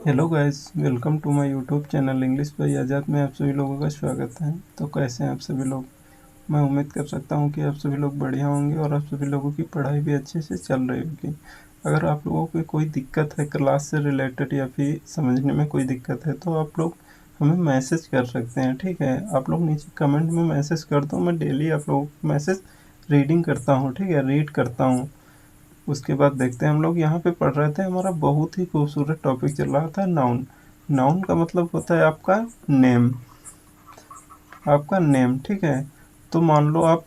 Hello guys, welcome to my YouTube channel English by Azad में आप सभी लोगों का स्वागत है। तो कैसे हैं आप सभी लोग। मैं उम्मीद कर सकता हूं कि आप सभी लोग बढ़िया होंगे और आप सभी लोगों की पढ़ाई भी अच्छे से चल रही होगी। अगर आप लोगों को कोई दिक्कत है क्लास से रिलेटेड या फिर समझने में कोई दिक्कत है तो आप लोग हमें मैसेज कर सकते हैं। ठीक है, आप लोग नीचे कमेंट में मैसेज कर दो। मैं डेली आप लोगों को मैसेज रीडिंग करता हूँ, ठीक है, रीड करता हूँ। उसके बाद देखते हैं, हम लोग यहाँ पे पढ़ रहे थे, हमारा बहुत ही खूबसूरत टॉपिक चल रहा था नाउन। नाउन का मतलब होता है आपका नेम, आपका नेम। ठीक है, तो मान लो आप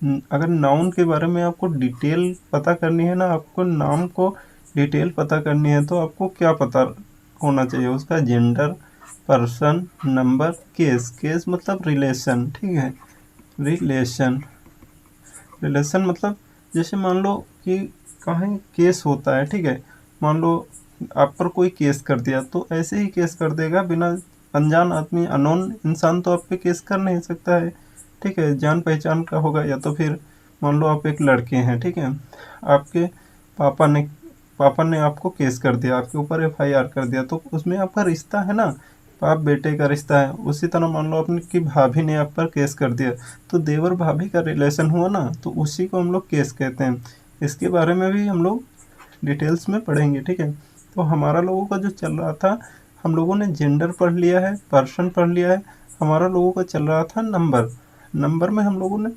अगर नाउन के बारे में आपको डिटेल पता करनी है ना, आपको नाम को डिटेल पता करनी है तो आपको क्या पता होना चाहिए, उसका gender, person, number, case. Case मतलब रिलेशन। ठीक है, रिलेशन। रिलेशन मतलब जैसे मान लो कि कहीं केस होता है, ठीक है, मान लो आप पर कोई केस कर दिया तो ऐसे ही केस कर देगा, बिना अनजान आदमी, अननोन इंसान तो आप पे केस कर नहीं सकता है। ठीक है, जान पहचान का होगा, या तो फिर मान लो आप एक लड़के हैं, ठीक है, आपके पापा ने पापा ने आपको केस कर दिया, आपके ऊपर एफआईआर कर दिया, तो उसमें आपका रिश्ता है ना, बाप बेटे का रिश्ता है। उसी तरह मान लो अपने की भाभी ने आप पर केस कर दिया तो देवर भाभी का रिलेशन हुआ ना, तो उसी को हम लोग केस कहते हैं। इसके बारे में भी हम लोग डिटेल्स में पढ़ेंगे। ठीक है, तो हमारा लोगों का जो चल रहा था, हम लोगों ने जेंडर पढ़ लिया है, पर्सन पढ़ लिया है, हमारा लोगों का चल रहा था नंबर। नंबर में हम लोगों ने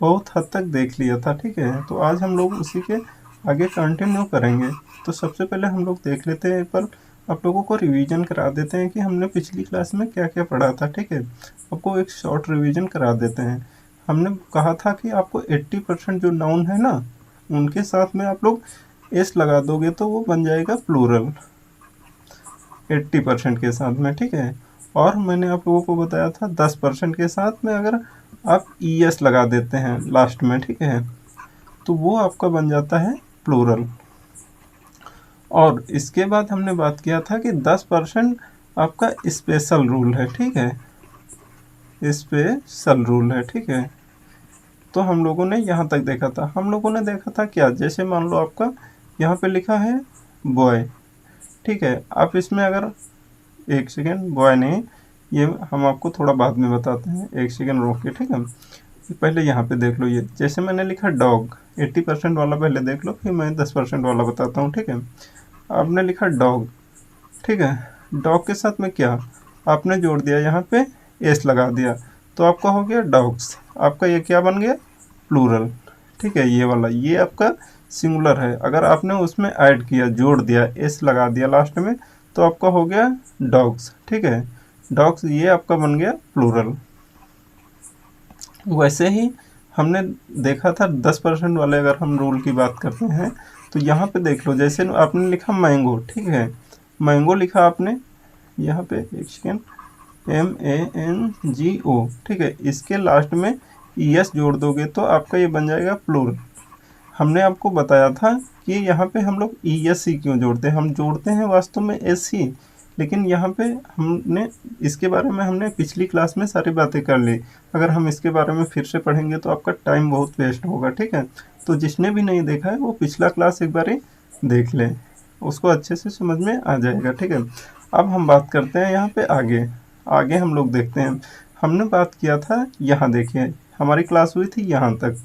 बहुत हद तक देख लिया था। ठीक है, तो आज हम लोग उसी के आगे कंटिन्यू करेंगे। तो सबसे पहले हम लोग देख लेते हैं, एक बार आप लोगों को रिवीजन करा देते हैं कि हमने पिछली क्लास में क्या क्या पढ़ा था। ठीक है, आपको एक शॉर्ट रिवीजन करा देते हैं। हमने कहा था कि आपको 80% जो नाउन है ना, उनके साथ में आप लोग एस लगा दोगे तो वो बन जाएगा प्लूरल 80% के साथ में। ठीक है, और मैंने आप लोगों को बताया था 10% के साथ में अगर आप ई एस लगा देते हैं लास्ट में, ठीक है, तो वो आपका बन जाता है प्लूरल। और इसके बाद हमने बात किया था कि 10% आपका स्पेशल रूल है। ठीक है, स्पेशल रूल है। ठीक है, तो हम लोगों ने यहाँ तक देखा था। हम लोगों ने देखा था क्या, जैसे मान लो आपका यहाँ पे लिखा है बॉय, ठीक है, आप इसमें अगर एक सेकेंड, बॉय नहीं, ये हम आपको थोड़ा बाद में बताते हैं, एक सेकेंड रोक के। ठीक है, पहले यहाँ पे देख लो, ये जैसे मैंने लिखा डॉग, 80% वाला पहले देख लो, फिर मैं 10% वाला बताता हूँ। ठीक है, आपने लिखा डॉग, ठीक है, डॉग के साथ में क्या आपने जोड़ दिया, यहाँ पे एस लगा दिया, तो आपका हो गया डॉग्स। आपका ये क्या बन गया, प्लूरल। ठीक है, ये वाला ये आपका सिंगुलर है। अगर आपने उसमें ऐड किया, जोड़ दिया, एस लगा दिया लास्ट में, तो आपका हो गया डॉग्स। ठीक है, डॉग्स ये आपका बन गया प्लूरल। वैसे ही हमने देखा था 10% वाले, अगर हम रूल की बात करते हैं तो यहाँ पे देख लो, जैसे आपने लिखा मैंगो, ठीक है, मैंगो लिखा आपने यहाँ पे, एक सेकेंड, MANGO, ठीक है, इसके लास्ट में ES जोड़ दोगे तो आपका ये बन जाएगा प्लूरल। हमने आपको बताया था कि यहाँ पे हम लोग ES क्यों जोड़ते हैं, हम जोड़ते हैं वास्तव में एस ही, लेकिन यहाँ पे हमने इसके बारे में हमने पिछली क्लास में सारी बातें कर ली। अगर हम इसके बारे में फिर से पढ़ेंगे तो आपका टाइम बहुत वेस्ट होगा। ठीक है, तो जिसने भी नहीं देखा है वो पिछला क्लास एक बार देख ले, उसको अच्छे से समझ में आ जाएगा। ठीक है, अब हम बात करते हैं यहाँ पे आगे। आगे हम लोग देखते हैं, हमने बात किया था, यहाँ देखिए हमारी क्लास हुई थी यहाँ तक,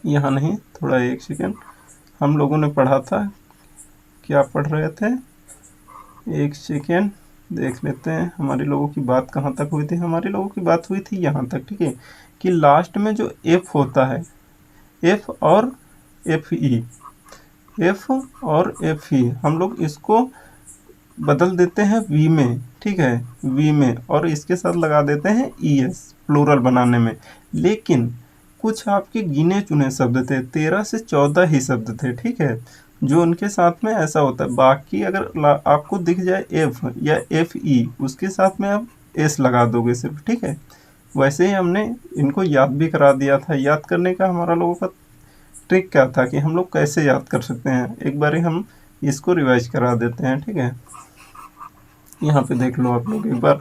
यहाँ नहीं, थोड़ा एक सेकेंड, हम लोगों ने पढ़ा था, क्या पढ़ रहे थे, एक सेकेंड देख लेते हैं हमारे लोगों की बात कहाँ तक हुई थी। हमारे लोगों की बात हुई थी यहाँ तक, ठीक है, कि लास्ट में जो एफ होता है, एफ और एफ ई, एफ और एफ ई, हम लोग इसको बदल देते हैं वी में। ठीक है, वी में, और इसके साथ लगा देते हैं ई एस प्लूरल बनाने में। लेकिन कुछ आपके गिने चुने शब्द थे, 13 से 14 ही शब्द थे, ठीक है, जो उनके साथ में ऐसा होता है। बाकी अगर आपको दिख जाए एफ या एफ ई, उसके साथ में आप एस लगा दोगे सिर्फ। ठीक है, वैसे ही हमने इनको याद भी करा दिया था। याद करने का हमारा लोगों का ट्रिक क्या था कि हम लोग कैसे याद कर सकते हैं, एक बार हम इसको रिवाइज करा देते हैं। ठीक है, यहाँ पे देख लो आप लोग एक बार,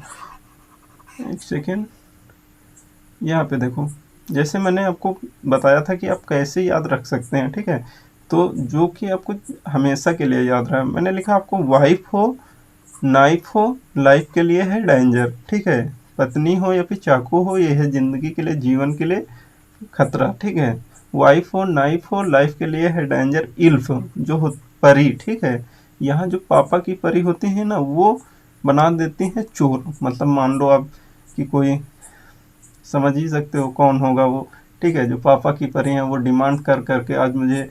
एक सेकेंड, यहाँ पे देखो, जैसे मैंने आपको बताया था कि आप कैसे याद रख सकते हैं। ठीक है, तो जो कि आपको हमेशा के लिए याद रहा, मैंने लिखा आपको वाइफ हो नाइफ हो, लाइफ के लिए है डेंजर, ठीक है। पत्नी हो या फिर चाकू हो, ये है जिंदगी के लिए, जीवन के लिए खतरा, ठीक है। वाइफ हो, नाइफ हो, लाइफ के लिए है डेंजर। इल्फ जो हो परी, ठीक है। यहाँ जो पापा की परी होती है ना, वो बना देती है चोर। मतलब मान लो आप कि कोई, समझ ही सकते हो कौन होगा वो, ठीक है। जो पापा की परी हैं वो डिमांड कर करके आज मुझे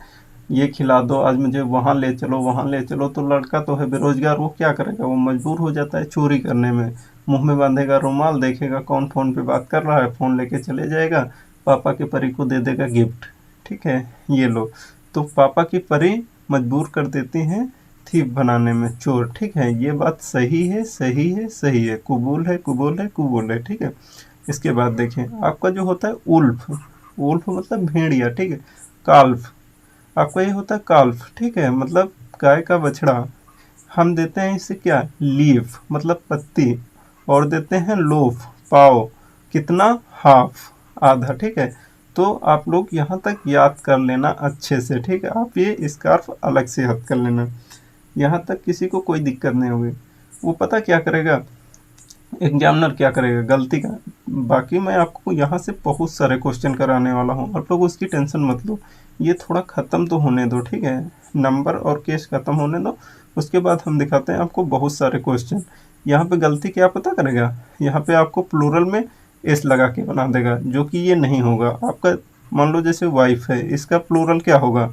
ये खिला दो, आज मुझे वहाँ ले चलो, वहाँ ले चलो। तो लड़का तो है बेरोजगार, वो क्या करेगा, वो मजबूर हो जाता है चोरी करने में। मुंह में बांधेगा रुमाल, देखेगा कौन फ़ोन पे बात कर रहा है, फ़ोन लेके चले जाएगा, पापा की परी को दे देगा गिफ्ट, ठीक है। ये लो, तो पापा की परी मजबूर कर देती हैं थीप बनाने में, चोर, ठीक है। ये बात सही है, सही है, सही है, कबूल है, कबूल है, कबूल है, ठीक है। इसके बाद देखें आपका जो होता है उल्फ। उल्फ मतलब भेड़िया, ठीक है। काल्फ, आपका ये होता है काल्फ, ठीक है, मतलब गाय का बछड़ा। हम देते हैं इसे क्या, लीफ मतलब पत्ती, और देते हैं लोफ पाव, कितना, हाफ, आधा, ठीक है। तो आप लोग यहाँ तक याद कर लेना अच्छे से, ठीक है। आप ये स्कार्फ अलग से याद कर लेना, यहाँ तक किसी को कोई दिक्कत नहीं होगी। वो पता क्या करेगा, एग्जामिनर क्या करेगा, गलती का। बाकी मैं आपको यहाँ से बहुत सारे क्वेश्चन कराने वाला हूँ, आप लोग उसकी टेंशन मत लो। ये थोड़ा ख़त्म तो होने दो, ठीक है। नंबर और केस ख़त्म होने दो, उसके बाद हम दिखाते हैं आपको बहुत सारे क्वेश्चन। यहाँ पे गलती क्या पता करेगा, यहाँ पे आपको प्लूरल में एस लगा के बना देगा, जो कि ये नहीं होगा आपका। मान लो जैसे वाइफ है, इसका प्लूरल क्या होगा,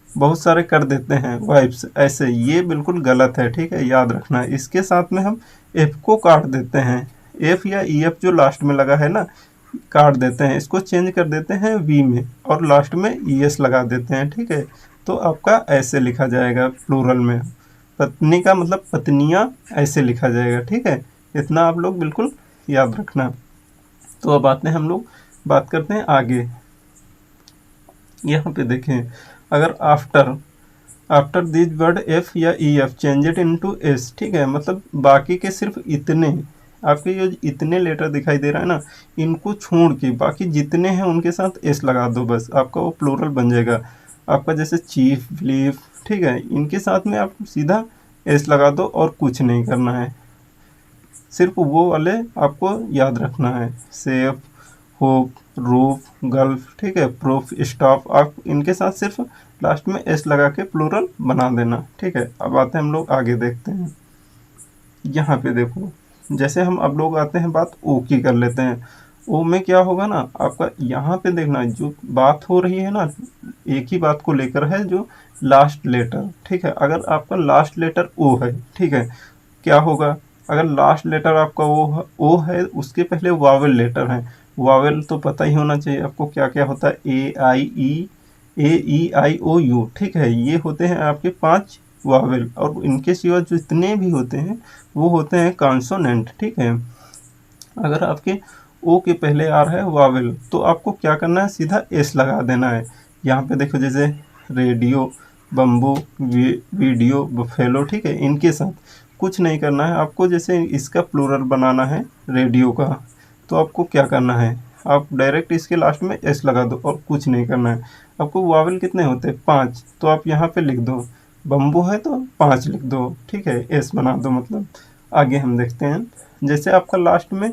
बहुत सारे कर देते हैं वाइफ्स, ऐसे ये बिल्कुल गलत है, ठीक है, याद रखना। इसके साथ में हम एफ को काट देते हैं, एफ या ई एफ जो लास्ट में लगा है ना, काट देते हैं, इसको चेंज कर देते हैं वी में, और लास्ट में ई एस लगा देते हैं, ठीक है। तो आपका ऐसे लिखा जाएगा प्लूरल में, पत्नी का मतलब पत्नियाँ, ऐसे लिखा जाएगा, ठीक है। इतना आप लोग बिल्कुल याद रखना। तो अब आते हैं हम लोग, बात करते हैं आगे। यहाँ पे देखें, अगर आफ्टर दिस वर्ड एफ या E F change it into S, ठीक है, मतलब बाकी के सिर्फ इतने, आपके ये इतने लेटर दिखाई दे रहा है ना, इनको छोड़ के बाकी जितने हैं उनके साथ एस लगा दो, बस आपका वो प्लूरल बन जाएगा। आपका जैसे चीफ, बिलीफ, ठीक है, इनके साथ में आप सीधा एस लगा दो और कुछ नहीं करना है, सिर्फ वो वाले आपको याद रखना है, सेफ, होप, रूफ, गल्फ, ठीक है, प्रूफ, स्टॉप, आप इनके साथ सिर्फ लास्ट में एस लगा के प्लूरल बना देना, ठीक है। अब आते हैं हम लोग आगे देखते हैं। यहाँ पे देखो, जैसे हम अब लोग आते हैं बात ओ की कर लेते हैं। ओ में क्या होगा ना आपका, यहाँ पे देखना जो बात हो रही है ना, एक ही बात को लेकर है, जो लास्ट लेटर, ठीक है। अगर आपका लास्ट लेटर ओ है, ठीक है, क्या होगा, अगर लास्ट लेटर आपका ओ है, उसके पहले वावेल लेटर है। वावेल तो पता ही होना चाहिए आपको क्या क्या होता है, ए ई आई ओ यू, ठीक है। ये होते हैं आपके 5 वावेल, और इनके सिवा जितने भी होते हैं वो होते हैं कॉन्सोनेंट, ठीक है। अगर आपके ओ के पहले आ रहा है वावेल, तो आपको क्या करना है, सीधा एस लगा देना है। यहाँ पे देखो, जैसे रेडियो, बम्बू, वीडियो, बफेलो, ठीक है, इनके साथ कुछ नहीं करना है आपको। जैसे इसका प्लूरल बनाना है रेडियो का, तो आपको क्या करना है, आप डायरेक्ट इसके लास्ट में एस लगा दो और कुछ नहीं करना है आपको। वावेल कितने होते हैं, 5, तो आप यहाँ पे लिख दो, बम्बू है तो 5 लिख दो, ठीक है, एस बना दो मतलब। आगे हम देखते हैं, जैसे आपका लास्ट में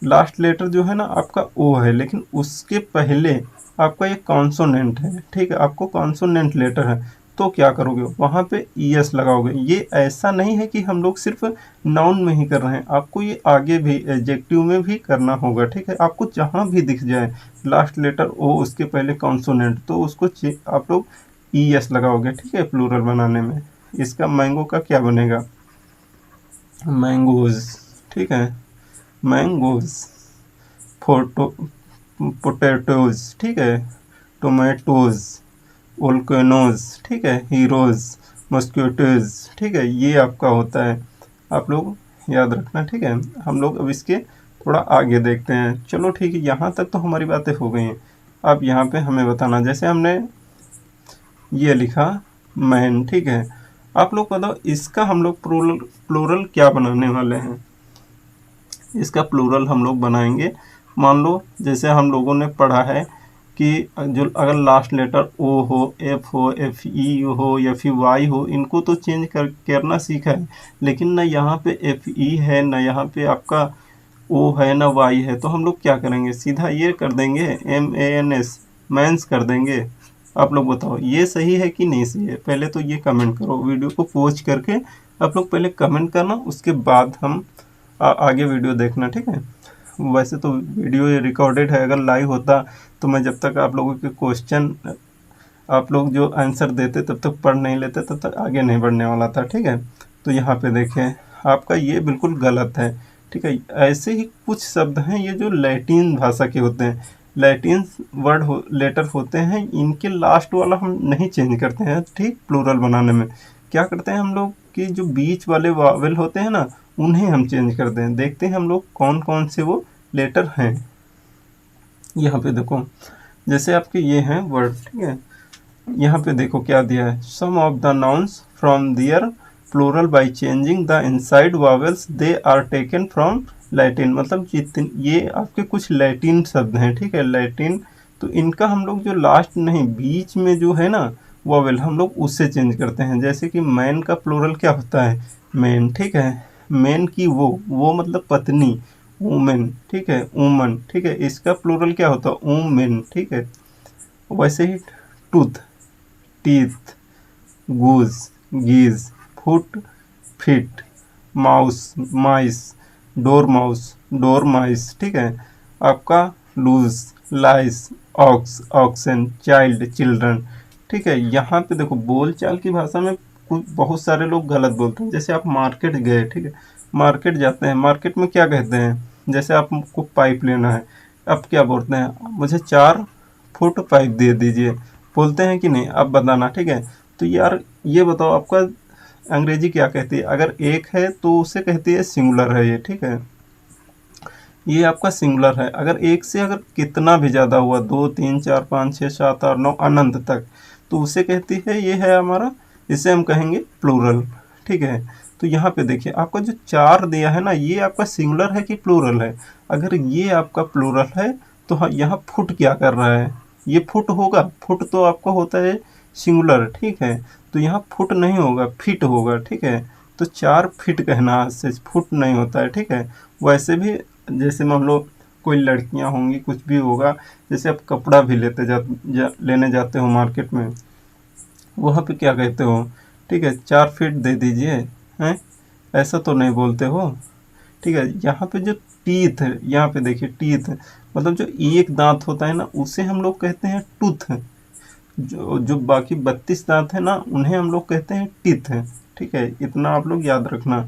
लास्ट लेटर जो है ना आपका ओ है, लेकिन उसके पहले आपका ये कॉन्सोनेंट है, ठीक है, आपको कॉन्सोनेंट लेटर है, तो क्या करोगे, वहाँ पे ई एस लगाओगे। ये ऐसा नहीं है कि हम लोग सिर्फ नाउन में ही कर रहे हैं, आपको ये आगे भी एडजेक्टिव में भी करना होगा, ठीक है। आपको जहाँ भी दिख जाए लास्ट लेटर ओ, उसके पहले कॉन्सोनेंट, तो उसको आप लोग ई एस लगाओगे, ठीक है, प्लूरल बनाने में। इसका मैंगो का क्या बनेगा, मैंगोज, ठीक है, मैंगोज, फोटो, पोटैटोज, ठीक है, टोमेटोज, वोल्केनोज, ठीक है, हीरोज, मस्क्यूटोज, ठीक है, ये आपका होता है, आप लोग याद रखना, ठीक है। हम लोग अब इसके थोड़ा आगे देखते हैं। चलो ठीक है, यहाँ तक तो हमारी बातें हो गई हैं। अब यहाँ पे हमें बताना, जैसे हमने ये लिखा मैन, ठीक है, आप लोग बताओ इसका हम लोग प्लूरल क्या बनाने वाले हैं। इसका प्लूरल हम लोग बनाएंगे, मान लो जैसे हम लोगों ने पढ़ा है कि जो अगर लास्ट लेटर ओ हो, एफ हो, एफ ई हो या फिर वाई हो, इनको तो चेंज करना सीखा है, लेकिन ना यहाँ पे एफ ई है, ना यहाँ पे आपका ओ है, ना वाई है। तो हम लोग क्या करेंगे, सीधा ये कर देंगे, M A N S, mans कर देंगे। आप लोग बताओ ये सही है कि नहीं सही है? पहले तो ये कमेंट करो, वीडियो को पॉज करके आप लोग पहले कमेंट करना, उसके बाद हम आगे वीडियो देखना, ठीक है। वैसे तो वीडियो ये रिकॉर्डेड है, अगर लाइव होता तो मैं जब तक आप लोगों के क्वेश्चन आप लोग जो आंसर देते तब तक पढ़ नहीं लेते, तब तक आगे नहीं बढ़ने वाला था, ठीक है। तो यहाँ पे देखें, आपका ये बिल्कुल गलत है, ठीक है। ऐसे ही कुछ शब्द हैं ये जो लैटिन भाषा के होते हैं, लैटिन वर्ड लेटर होते हैं, इनके लास्ट वाला हम नहीं चेंज करते हैं, ठीक। प्लूरल बनाने में क्या करते हैं हम लोग कि जो बीच वाले वावेल होते हैं ना, उन्हें हम चेंज करते हैं। देखते हैं हम लोग कौन कौन से वो लेटर हैं। यहाँ पे देखो, जैसे आपके ये हैं वर्ड, ठीक है। यहाँ पे देखो क्या दिया है, some of the nouns from their plural by changing the inside vowels they are taken from Latin. मतलब जितने ये आपके कुछ लैटिन शब्द हैं, ठीक है, लैटिन। तो इनका हम लोग जो लास्ट नहीं, बीच में जो है ना वावेल, हम लोग उससे चेंज करते हैं। जैसे कि मैन का प्लूरल क्या होता है, मैन, ठीक है। मैन की वो मतलब पत्नी, वुमेन, ठीक है, वुमन, ठीक है। इसका प्लूरल क्या होता है, वुमेन, ठीक है। वैसे ही टूथ, टीथ, गूज, गीज, फुट, फिट, माउस, माइस, डोर माइस, ठीक है। आपका लूज, लाइस, ऑक्स, ऑक्सन, चाइल्ड, चिल्ड्रन, ठीक है। यहाँ पे देखो बोलचाल की भाषा में बहुत सारे लोग गलत बोलते हैं। जैसे आप मार्केट गए, ठीक है, मार्केट जाते हैं, मार्केट में क्या कहते हैं, जैसे आपको पाइप लेना है, आप क्या बोलते हैं, मुझे 4 फुट पाइप दे दीजिए, बोलते हैं कि नहीं, आप बताना, ठीक है। तो यार ये बताओ आपका अंग्रेजी क्या कहती है, अगर एक है तो उसे कहती है सिंगुलर है ये, ठीक है। ये आपका सिंगुलर है। अगर एक से अगर कितना भी ज़्यादा हुआ, 2 3 4 5 6 7 8 9 अनंत तक, तो उसे कहती है, ये है हमारा, इसे हम कहेंगे प्लूरल, ठीक है। तो यहाँ पे देखिए आपका जो 4 दिया है ना, ये आपका सिंगुलर है कि प्लूरल है। अगर ये आपका प्लूरल है तो हाँ, यहाँ फुट क्या कर रहा है, ये फुट होगा, फुट तो आपका होता है सिंगुलर, ठीक है। तो यहाँ फुट नहीं होगा, फिट होगा, ठीक है। तो 4 फीट कहना से फुट नहीं होता है, ठीक है। वैसे भी जैसे मान लो कोई लड़कियां होंगी, कुछ भी होगा, जैसे आप कपड़ा भी लेने जाते हो मार्केट में, वहाँ पे क्या कहते हो, ठीक है, 4 फीट दे दीजिए, हैं, ऐसा तो नहीं बोलते हो, ठीक है। यहाँ पे जो टीथ है, यहाँ पे देखिए टीथ, मतलब जो एक दांत होता है ना, उसे हम लोग कहते हैं टूथ। जो जो बाकी 32 दांत है ना, उन्हें हम लोग कहते हैं टीथ है, ठीक है। इतना आप लोग याद रखना।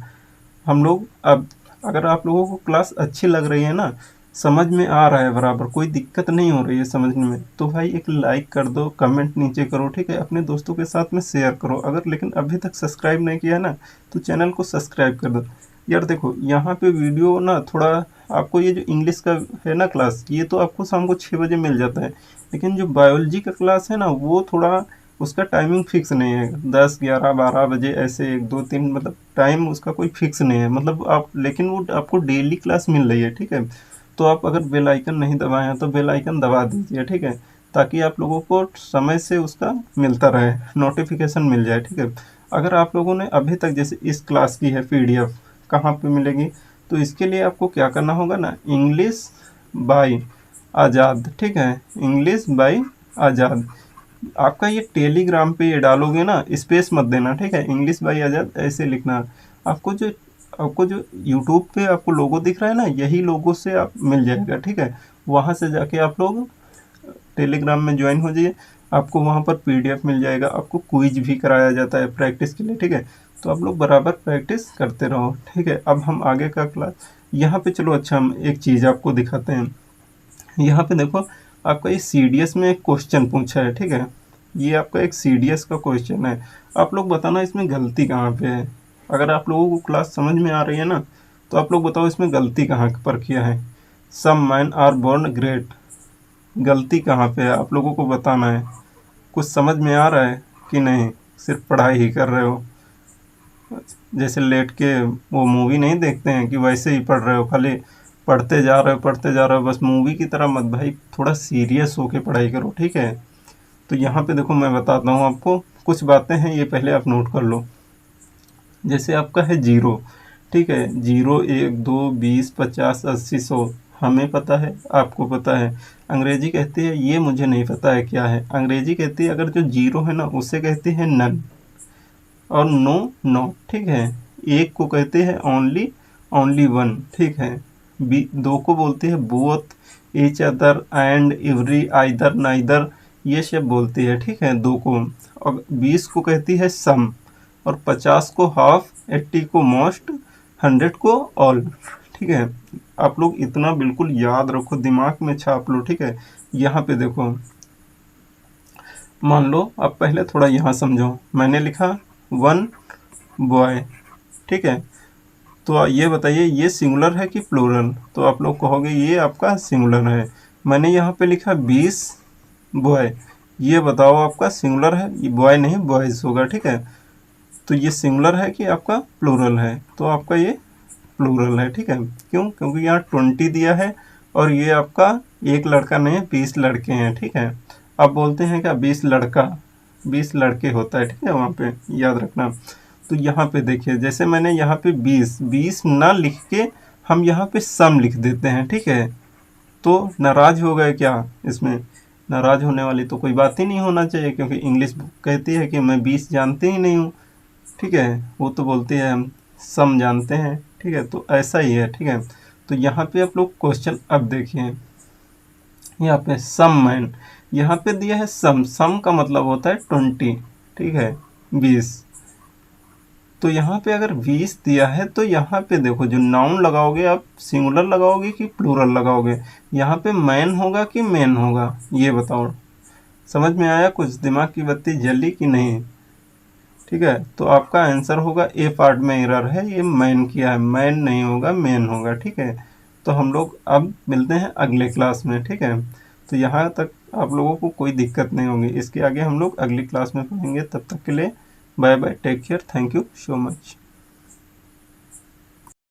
हम लोग अब अगर आप लोगों को क्लास अच्छी लग रही है ना, समझ में आ रहा है बराबर, कोई दिक्कत नहीं हो रही है समझने में, तो भाई एक लाइक कर दो, कमेंट नीचे करो, ठीक है। अपने दोस्तों के साथ में शेयर करो। अगर लेकिन अभी तक सब्सक्राइब नहीं किया ना, तो चैनल को सब्सक्राइब कर दो। यार देखो यहाँ पे वीडियो ना थोड़ा, आपको ये जो इंग्लिश का है ना क्लास, ये तो आपको शाम को 6 बजे मिल जाता है, लेकिन जो बायोलॉजी का क्लास है ना, वो थोड़ा उसका टाइमिंग फिक्स नहीं है, 10 11 12 बजे, ऐसे 1 2 3, मतलब टाइम उसका कोई फिक्स नहीं है, मतलब आप, लेकिन वो आपको डेली क्लास मिल रही है, ठीक है। तो आप अगर बेल आइकन नहीं दबाए हैं तो बेल आइकन दबा दीजिए, ठीक है, ताकि आप लोगों को समय से उसका मिलता रहे, नोटिफिकेशन मिल जाए, ठीक है। अगर आप लोगों ने अभी तक, जैसे इस क्लास की है PDF, कहाँ पे मिलेगी, तो इसके लिए आपको क्या करना होगा ना, इंग्लिश बाय आज़ाद, ठीक है, इंग्लिश बाय आज़ाद। आपका ये टेलीग्राम पे ये डालोगे ना, स्पेस मत देना, ठीक है, इंग्लिश बाय आज़ाद ऐसे लिखना। आपको जो यूट्यूब पे आपको लोगो दिख रहा है ना, यही लोगो से आप मिल जाएगा, ठीक है। वहाँ से जाके आप लोग टेलीग्राम में ज्वाइन हो जाइए, आपको वहाँ पर PDF मिल जाएगा, आपको क्विज भी कराया जाता है प्रैक्टिस के लिए, ठीक है। तो आप लोग बराबर प्रैक्टिस करते रहो, ठीक है। अब हम आगे का क्लास यहाँ पे, चलो अच्छा हम एक चीज़ आपको दिखाते हैं। यहाँ पे देखो आपका ये CDS में एक क्वेश्चन पूछा है, ठीक है। ये आपका एक CDS का क्वेश्चन है, आप लोग बताना इसमें गलती कहाँ पे है। अगर आप लोगों को क्लास समझ में आ रही है ना, तो आप लोग बताओ इसमें गलती कहाँ पर किया है। सम मैन आर बोर्न ग्रेट, गलती कहाँ पे है आप लोगों को बताना है। कुछ समझ में आ रहा है कि नहीं, सिर्फ पढ़ाई ही कर रहे हो, जैसे लेट के वो मूवी नहीं देखते हैं कि वैसे ही पढ़ रहे हो, खाली पढ़ते जा रहे हो, बस मूवी की तरह मत भाई, थोड़ा सीरियस होके पढ़ाई करो, ठीक है। तो यहाँ पे देखो मैं बताता हूँ आपको कुछ बातें हैं, ये पहले आप नोट कर लो। जैसे आपका है जीरो, ठीक है, 0, 1, 2, 20, 50, 80, 100 हमें पता है, आपको पता है। अंग्रेजी कहती है ये मुझे नहीं पता है क्या है। अंग्रेजी कहती है अगर जो जीरो है ना उसे कहती है नन, और नो नॉट, ठीक है। एक को कहते हैं ओनली, ओनली वन, ठीक है। दो को बोलते हैं both, each other, and, every, either, neither, ये सब बोलती है, ठीक है, दो को। और 20 को कहती है सम, और 50 को हाफ, 80 को मोस्ट, 100 को ऑल, ठीक है। आप लोग इतना बिल्कुल याद रखो, दिमाग में छाप लो, ठीक है। यहाँ पे देखो, मान लो अब पहले थोड़ा यहाँ समझो, मैंने लिखा 1 बॉय, ठीक है। तो ये बताइए ये सिंगुलर है कि प्लूरल? तो आप लोग कहोगे ये आपका सिंगुलर है। मैंने यहाँ पे लिखा 20 बॉय, ये बताओ आपका सिंगुलर है? ये बॉय नहीं बॉयज़ होगा, ठीक है। तो ये सिंगुलर है कि आपका प्लूरल है? तो आपका ये प्लूरल है, ठीक है। क्यों? क्योंकि यहाँ 20 दिया है, और ये आपका एक लड़का नहीं 20 लड़के हैं, ठीक है। आप बोलते हैं क्या 20 लड़का, 20 लड़के होता है, ठीक है, वहाँ पे याद रखना। तो यहाँ पे देखिए, जैसे मैंने यहाँ पे 20 ना लिख के हम यहाँ पे सम लिख देते हैं, ठीक है। तो नाराज हो गए क्या? इसमें नाराज होने वाली तो कोई बात ही नहीं होना चाहिए, क्योंकि इंग्लिश कहती है कि मैं 20 जानते ही नहीं हूँ, ठीक है। वो तो बोलती है हम सम जानते हैं, ठीक है। तो ऐसा ही है, ठीक है। तो यहाँ पे आप लोग क्वेश्चन अब देखिए, यहाँ पे सम मैन, यहाँ पे दिया है सम, सम का मतलब होता है 20, ठीक है, 20। तो यहाँ पे अगर 20 दिया है तो यहाँ पे देखो जो नाउन लगाओगे आप सिंगुलर लगाओगे कि प्लूरल लगाओगे? यहाँ पे मैन होगा कि मेन होगा, ये बताओ। समझ में आया? कुछ दिमाग की बत्ती जली कि नहीं? ठीक है, तो आपका आंसर होगा, ए पार्ट में एरर है, ये मैन किया है, मैन नहीं होगा मेन होगा, ठीक है। तो हम लोग अब मिलते हैं अगले क्लास में, ठीक है। तो यहाँ तक आप लोगों को कोई दिक्कत नहीं होगी, इसके आगे हम लोग अगली क्लास में पढ़ेंगे। तब तक के लिए bye bye, take care, thank you so much.